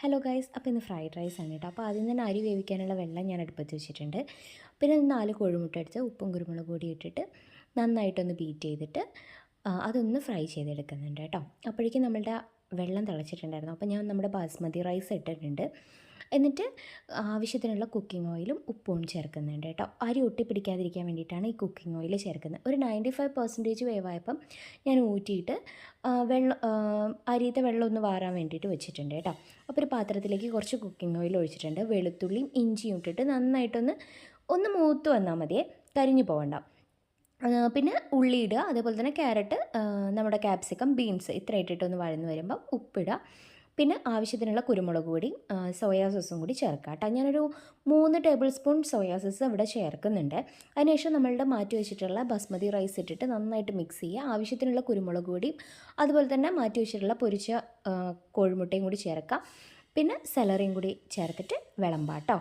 Hello guys, അപ്പോൾ ഇന്ന് fried rice ആണ് കേട്ടോ. അപ്പോൾ ആദ്യം തന്നെ അരി വേവിക്കാനുള്ള വെള്ളം ഞാൻ അടുപ്പത്ത് വെച്ചിട്ടുണ്ട്. പിന്നെ 4 കോഴിമുട്ട എടുത്ത് ഉപ്പും കുരുമുളക് പൊടി ഇട്ടിട്ട് നന്നായിട്ടൊന്ന് ബീറ്റ് ചെയ്തിട്ട് അതൊന്ന് ഫ്രൈ ചെയ്തെടുക്കുന്നുണ്ട് കേട്ടോ. അപ്പോഴേക്കും നമ്മളുടെ വെള്ളം തിളച്ചിട്ടുണ്ടായിരുന്നു. അപ്പോൾ ഞാൻ നമ്മുടെ ബാസ്മതി റൈസ് ഇട്ടിട്ടുണ്ട്. എന്നിട്ട് ആവശ്യത്തിനുള്ള കുക്കിംഗ് ഓയിലും ഉപ്പും ചേർക്കുന്നുണ്ട് കേട്ടോ. അരി ഒട്ടിപ്പിടിക്കാതിരിക്കാൻ വേണ്ടിയിട്ടാണ് ഈ കുക്കിംഗ് ഓയിൽ ചേർക്കുന്നത്. ഒരു 95% വേവായപ്പം ഞാൻ ഊറ്റിയിട്ട് അരിയത്തെ വെള്ളം ഒന്ന് വാറാൻ വേണ്ടിയിട്ട് വെച്ചിട്ടുണ്ട് കേട്ടോ. അപ്പോൾ ഒരു പാത്രത്തിലേക്ക് കുറച്ച് കുക്കിംഗ് ഓയിൽ ഒഴിച്ചിട്ടുണ്ട്. വെളുത്തുള്ളിയും ഇഞ്ചിയും ഇട്ടിട്ട് നന്നായിട്ടൊന്ന് മൂത്ത് വന്നാൽ മതിയേ, കരിഞ്ഞു പോകണ്ട. പിന്നെ ഉള്ളി ഇടുക, അതേപോലെ തന്നെ ക്യാരറ്റ്, നമ്മുടെ ക്യാപ്സിക്കം, ബീൻസ് ഇത്ര ഇട്ടിട്ടൊന്ന് വഴന്ന് വരുമ്പോൾ ഉപ്പിടുക. പിന്നെ ആവശ്യത്തിനുള്ള കുരുമുളക് പൊടി, സോയാ സോസും കൂടി ചേർക്കുക കേട്ടോ. ഞാനൊരു 3 ടേബിൾ സ്പൂൺ സോയാ സോസ് ഇവിടെ ചേർക്കുന്നുണ്ട്. അതിനുശേഷം നമ്മളുടെ മാറ്റി വെച്ചിട്ടുള്ള ബസ്മതി റൈസ് ഇട്ടിട്ട് നന്നായിട്ട് മിക്സ് ചെയ്യുക. ആവശ്യത്തിനുള്ള കുരുമുളക് പൊടിയും അതുപോലെ തന്നെ മാറ്റി വെച്ചിട്ടുള്ള പൊരിച്ച കോഴിമുട്ടയും കൂടി ചേർക്കുക. പിന്നെ സെലറിയും കൂടി ചേർത്തിട്ട് വിളമ്പാം കേട്ടോ.